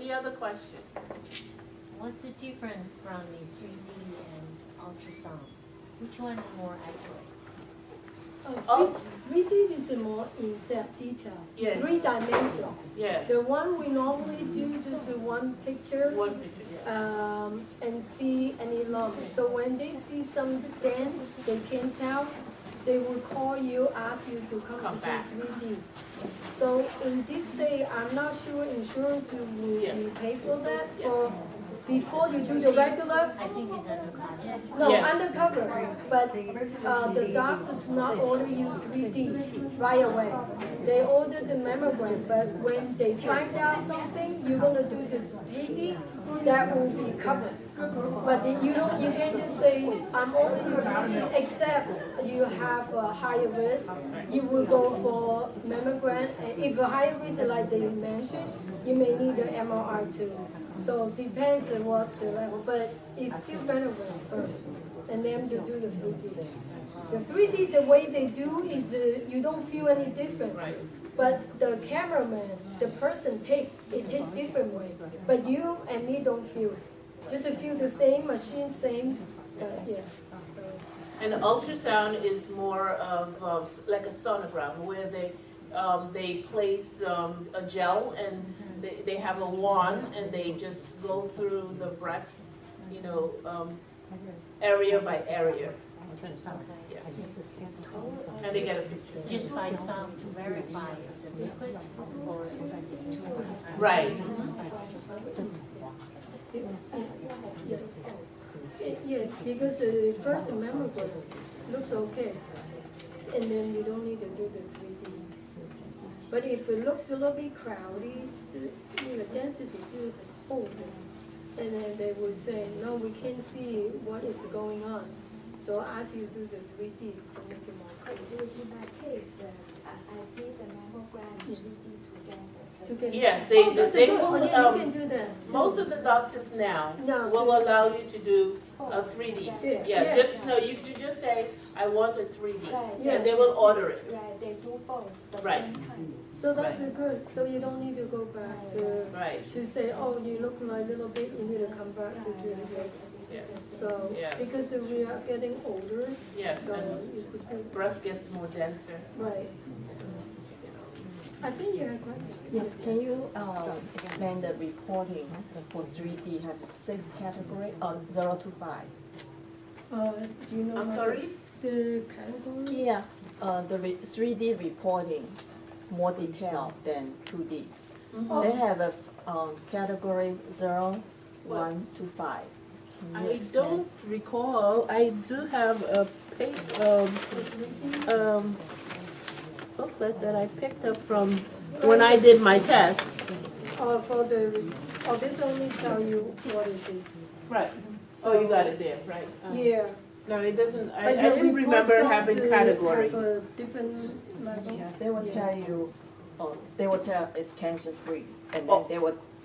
Any other question? What's the difference from the 3D and ultrasound? Which one is more accurate? Oh. 3D is a more in-depth detail, Yeah. 3-dimensional. Yeah. The one we normally do just one picture One picture, yeah. and see any lump. So when they see some dents, they can tell, they will call you, ask you to come see back. 3D. So in this day, I'm not sure insurance will Yes. you pay for that. Yes. For before you do the regular, I think it's undercover. no, Yes. undercover, but the doctors not order you 3D right away. They order the mammogram, but when they find out something, you're gonna do the 3D, that will be covered. But you can't just say, I'm ordering you 3D, except you have a higher risk, you will go for mammogram. And if a higher risk, like they mentioned, you may need the MRI too. So depends on what the level, but it's still better first, and then to do the 3D. The 3D, the way they do is you don't feel any different. Right. But the cameraman, the person take different way. But you and me don't feel it. Just feel the same machine, same, but yeah. So. And the ultrasound is more of like a sonogram where they place a gel and they have a wand and they just go through the breast, area by area. Yes. And they get a picture. Just by some to verify it's a liquid or Right. Yeah, because the first mammogram looks okay, and then you don't need to do the 3D. But if it looks a little bit crowded, density too old, and then they will say, no, we can't see what is going on. So ask you to do the 3D to make it more clear. In that case, I did the mammogram and 3D together. Yes, Oh, that's they good. will, Yeah, you can do that. most of the doctors now No. will allow you to do a 3D. Yeah. You can just say, I want a 3D, Right. Yeah. and they will order it. Right, they do both the Right. same time. So that's good. So you don't need to go back Right. to say, oh, you look like a little bit, you need to come back to do it again. Yes. So, Yes. because we are getting older, Yes, so and it's good. breast gets more denser. Right. I think you have questions. Yes, can you explain the reporting for 3D have 6 category or 0 to 5? Do you know I'm what sorry? the category? Yeah, the 3D reporting more detailed than 2Ds. Oh. They have a category 0, 1 to 5. Can you I explain? don't recall, I do have a booklet that I picked up from when I did my test. This only tell you what it is. Right. Oh, you got it there, right? Yeah. No, it doesn't, I But your didn't report remember shows, having category. have a different level. Yeah, they will tell you, they will tell it's cancer free, and Oh.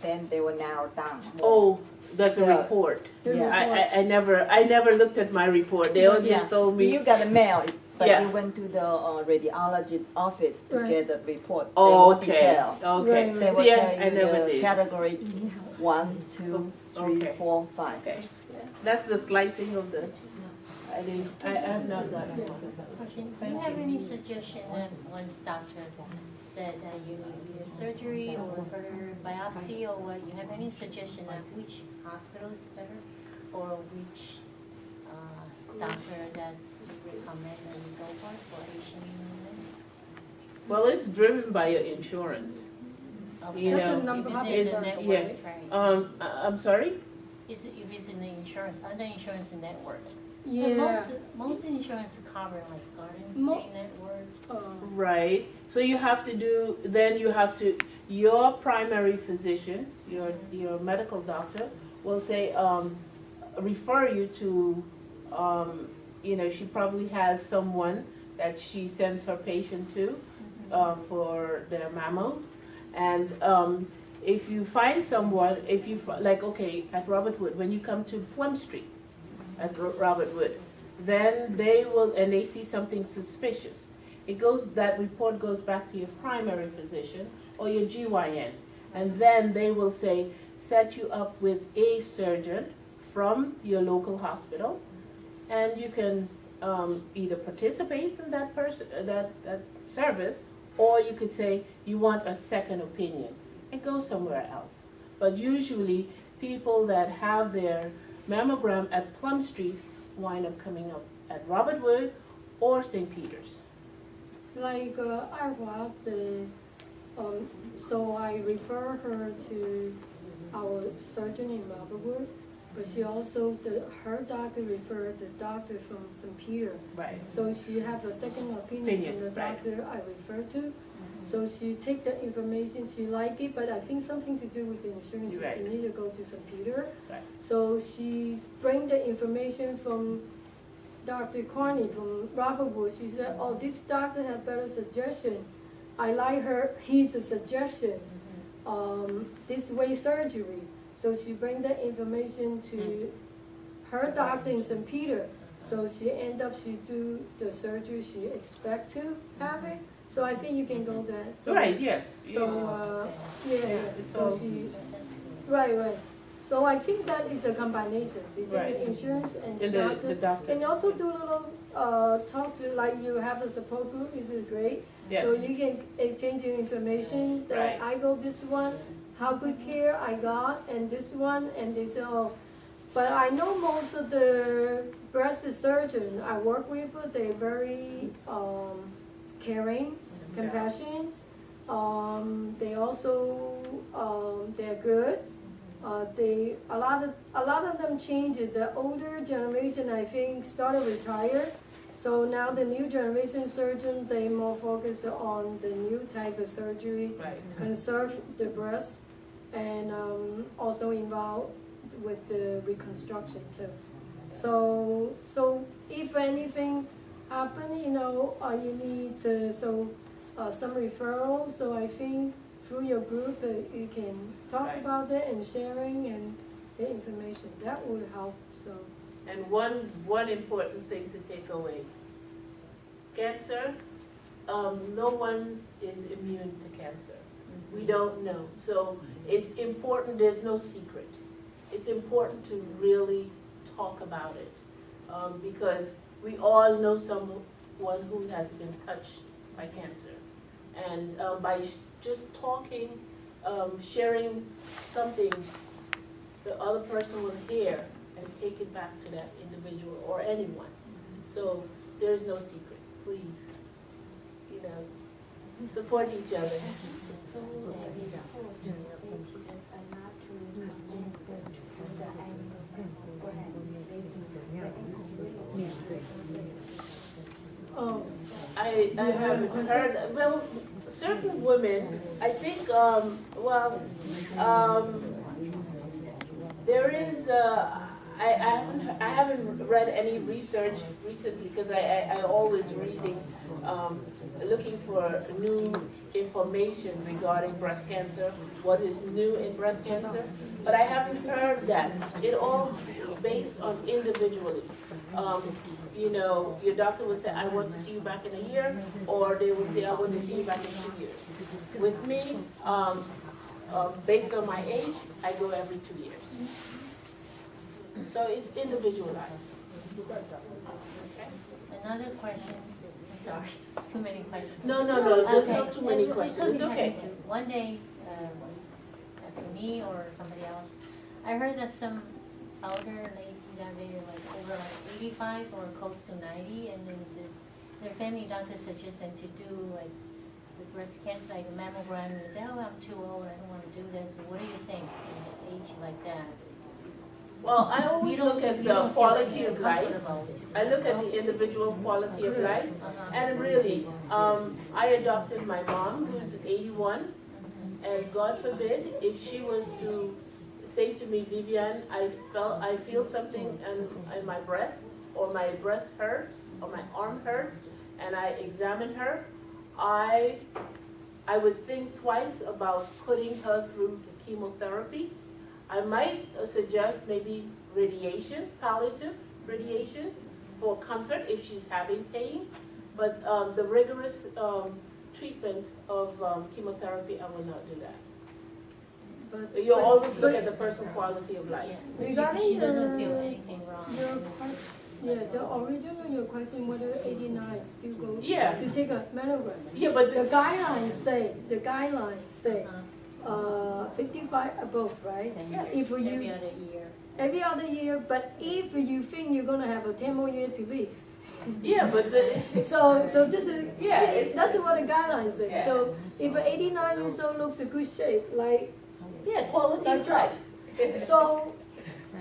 then they will narrow down. Oh, that's a Yeah. report. The Yeah. report. I never looked at my report. They all Yeah. just told me, You got a mail, but Yeah. you went to the radiology office to Right. get the report. They oh, will okay, detail. okay. Right, They will See, tell I you never the did. category 1, 2, 3, Okay. 4, 5. Okay. That's the slicing of the, I have not done it. question. Do you have any suggestion that once doctor said that you need either surgery or further biopsy or what, you have any suggestion of which hospital is better or which doctor that you recommend that you go for Asian women? Well, it's driven by your insurance. Okay. You That's a know, number of If it's in the hospitals. network, yeah. right? I'm sorry? Is it, if it's in the insurance, under insurance network? But Yeah. most insurance cover like Garden Mo- State Network. Right. So you have to do, then you have to, your primary physician, your medical doctor will say, refer you to, she probably has someone that she sends her patient to for their mammo. And if you find someone, okay, at Robert Wood, when you come to Plum Street at Robert Wood, then they will, and they see something suspicious. That report goes back to your primary physician or your GYN. And then they will say, set you up with a surgeon from your local hospital, and you can either participate in that service, or you could say you want a second opinion and go somewhere else. But usually, people that have their mammogram at Plum Street wind up coming up at Robert Wood or St. Peter's. Like Iowa, so I refer her to our surgeon in Robert, but she also, her doctor referred the doctor from St. Peter. Right. So she have a second opinion from the right. doctor I refer to. So she take the information, she like it, but I think something to do with the insurance, Right. she need to go to St. Peter. Right. So she bring the information from Dr. Carney from Robert Wood. She said, oh, this doctor had better suggestion. I like his suggestion, this way surgery. So she bring the information to her doctor in St. Peter. So she she do the surgery she expect to have it. So I think you can go there. So, Right, yes. So, yeah, so So- she, right. So I think that is a combination between Right. the insurance and the And doctor. the doctor. And also do a little, talk to, like you have a support group, this is great. Yes. So you can exchange your information, that Right. I go this one, how good care I got, and this one, and this, but I know most of the breast surgeons I work with, they're very, caring, compassionate. They also, they're good. A lot of them changed. The older generation, I think, started retire. So now the new generation surgeon, they more focus on the new type of surgery, Right. conserve the breast, and also involved with the reconstruction too. So if anything happen, you need some referral. So I think through your group, you can talk Right. about it and sharing and the information. That would help. So And one important thing to take away. Cancer, no one is immune to cancer. We don't know. So it's important, there's no secret. It's important to really talk about it, because we all know someone who has been touched by cancer. And by just talking, sharing something, the other person will hear and take it back to that individual or anyone. So there's no secret. Please, support each other. I haven't heard, well, certain women, I think, there is, I haven't read any research recently, because I always reading, looking for new information regarding breast cancer, what is new in breast cancer, but I haven't heard that. It all is based on individually. Your doctor will say, I want to see you back in a year, or they will say, I want to see you back in 2 years. With me, based on my age, I go every 2 years. So it's individualized. Okay? Another question, I'm sorry, too many questions. No, there's Okay. not too many It questions, could it's be okay. happening to- One day, after me or somebody else, I heard that some elder lady that they're like over 85 or close to 90, and then their family doctor suggests them to do like the breast cancer, like a mammogram, and they say, oh, I'm too old, I don't want to do that. So what do you think in an age like that? Well, I always look at the quality of life. I look at the individual quality of life, and really, I adopted my mom, who's 81, and God forbid, if she was to say to me, Vivian, I feel something in my breast, or my breast hurts, or my arm hurts, and I examine her, I would think twice about putting her through the chemotherapy. I might suggest maybe radiation, palliative radiation, for comfort if she's having pain, but the rigorous treatment of chemotherapy, I will not do that. but. You always look but at the person's quality of life. Yeah. Regarding She doesn't your- feel anything wrong. Your question, yeah, the original, your question whether 89 still go Yeah. to take a mammogram. Yeah, but The guidelines say, Uh-huh. 55 above, right? Yeah. If Every you, other year. every other year, but if you think you're gonna have a 10 more year to live. yeah, but the, So this is, Yeah, it's- that's what the guidelines say. Yeah. So if an 89 years old looks in good shape, like, yeah, quality of That's life.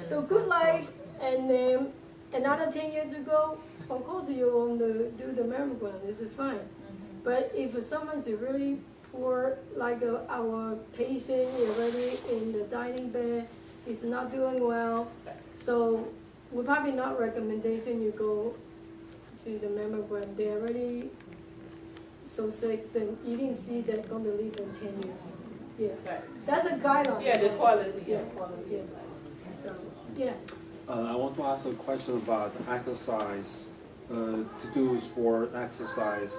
so good life, and then another 10 years to go, of course you want to do the mammogram, this is fine. But if someone's really poor, like our patient is already in the dining bed, is not doing well, so we probably not recommendation you go to the mammogram. They're already so sick, then you didn't see they're going to live in 10 years. Yeah, Right. that's a guideline. Yeah, the quality, yeah, Yeah. quality of life. So, yeah. I want to ask a question about exercise. To do sport exercise,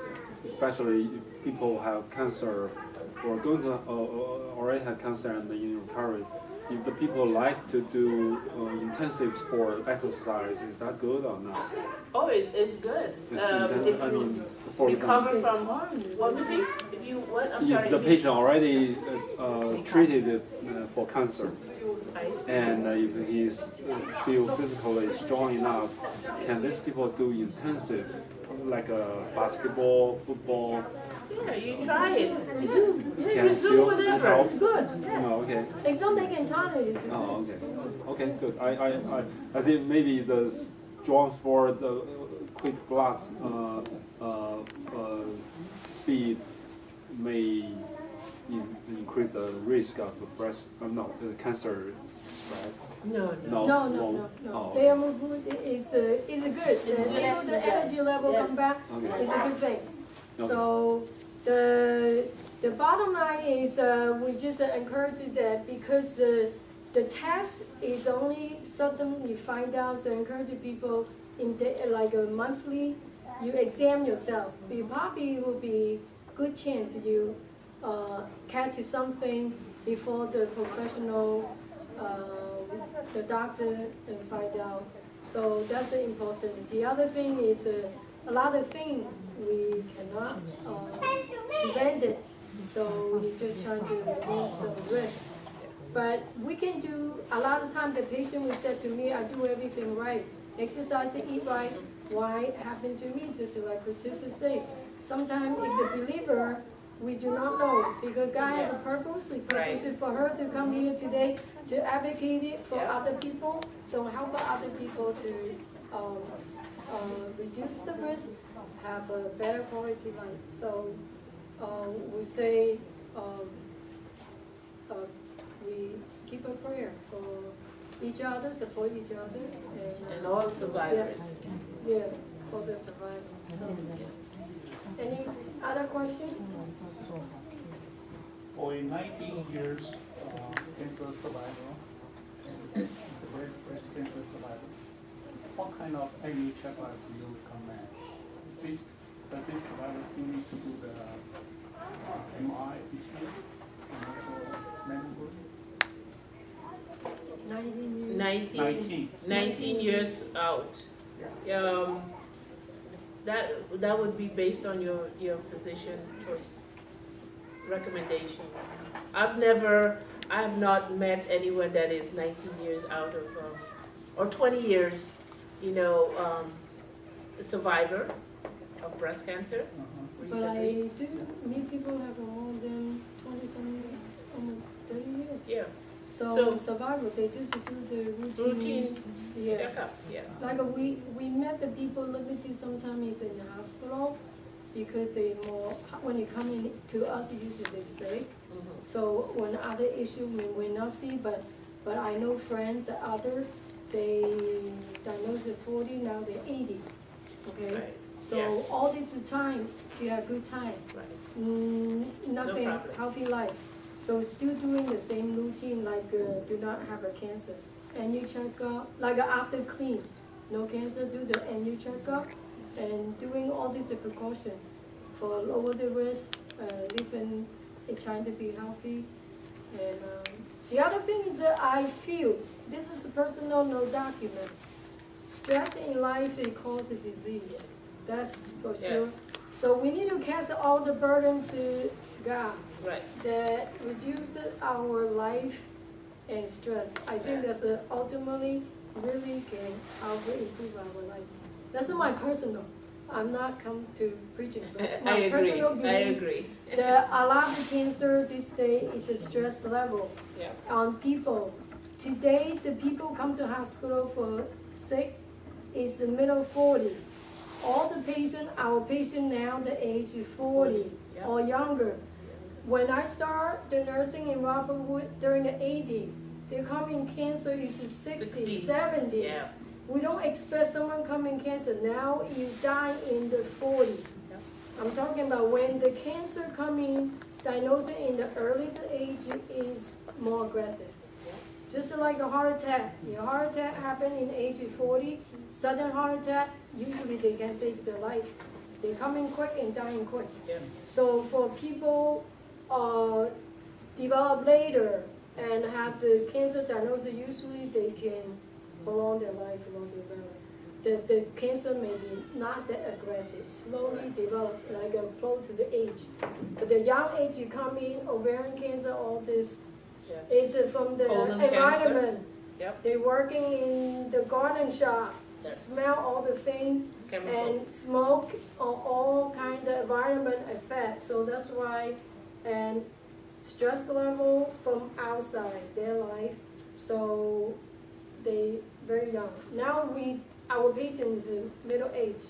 especially if people have cancer or going to already have cancer and in recovery. If the people like to do intensive sport exercise, is that good or not? Oh, it's good. It's If I you mean, for recover from, what was it? If you, what, I'm sorry. if the if patient already treated for cancer, Right. and if he's feel physically strong enough, can these people do intensive, like basketball, football? Yeah, you try it. Resume. Yeah, Can resume still whatever. help? it's good. No, okay. As long as they can tolerate it, it's good. Oh, okay. Okay, good. I think maybe the strong sport, quick blast speed may increase the risk of cancer spread. No, No, No. Oh, They are more good. It's good. The energy level come back. Okay. It's a good thing. Okay. So the bottom line is we just encourage that because the test is only certain you find out. So encourage people in like a monthly, you examine yourself. You probably will be good chance you catch something before the professional, the doctor and find out. So that's important. The other thing is a lot of things we cannot prevent it. So we just trying to reduce the risk. But we can do, a lot of time the patient will say to me, I do everything right. Exercise and eat right. Why it happened to me? Just like Patricia said. Sometimes it's a believer, we do not know. Because God has a purpose. The purpose is for her to come here today to advocate it for other people. So help other people to reduce the risk, have a better quality life. So we say we keep a prayer for each other, support each other, And all survivors. yeah, for the survival. So, any other question? For a 19 years cancer survivor, breast cancer survivor, what kind of annual checkup do you recommend? Does this survivor still need to do the MRI each year and also mammogram? 19 years. 19 years out. That would be based on your physician choice recommendation. I have not met anyone that is 19 years out of, or 20 years, survivor of breast cancer But I recently. do meet people who have more than 20-something, almost 30 years. Yeah, So So- survival, they just do the routine Yeah. checkup, yes. Like we met the people limited sometimes in the hospital because they more, when they come in to us, usually they sick. Mhm. So when other issue we will not see, but I know friends that other, they diagnosed at 40, now they're 80, okay? Right, So yes. all this time, she had good time, right. nothing, problem. healthy life. So still doing the same routine like do not have a cancer. Annual checkup, like after clean, no cancer, do the annual checkup and doing all this precaution for lower the risk, living, trying to be healthy. And the other thing is that I feel, this is a personal no document, stress in life it causes disease. That's for sure. Yes. So we need to cast all the burden to God Right. that reduced our life and stress. I think that's ultimately really can help improve our life. That's my personal. I'm not come to preaching, but my personal belief agree. that a lot of cancer this day is a stress level Yeah. on people. Today, the people come to hospital for sick is the middle 40. All the patient, our patient now, the age is 40 Yeah. or younger. When I start the nursing in Robertwood during the 80s, they come in cancer is 60, 70. Yeah. We don't expect someone coming cancer. Now you die in the 40. Yeah. I'm talking about when the cancer coming, diagnosed in the early age is more aggressive. Just like a heart attack. Your heart attack happened in age 40, sudden heart attack, usually they can save their life. They come in quick and dying quick. Yeah. So for people develop later and have the cancer diagnosis, usually they can prolong their life a little bit better. The cancer may be not that aggressive, slowly develop like a close to the age. But the young age you come in, ovarian cancer, all this, Yes. it's from the Colon environment. Yep. They're working in the garden shop, Yes. smell all the things, and Chemicals. smoke or all kind of environment effect. So that's why, and stress level from outside their life. So they very young. Now our patients is middle age.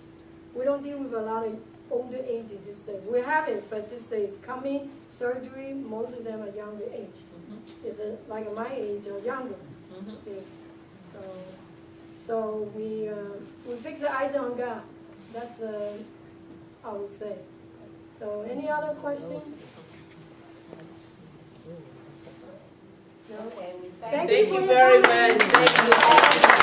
We don't deal with a lot of older age this day. We have it, but just say coming surgery, most of them are younger age. It's like my age or younger. Mhm. Yeah. So we fix the eyes on God. That's I would say. So any other questions? No? Okay, we Thank Thank for you your very time. much. Thank you.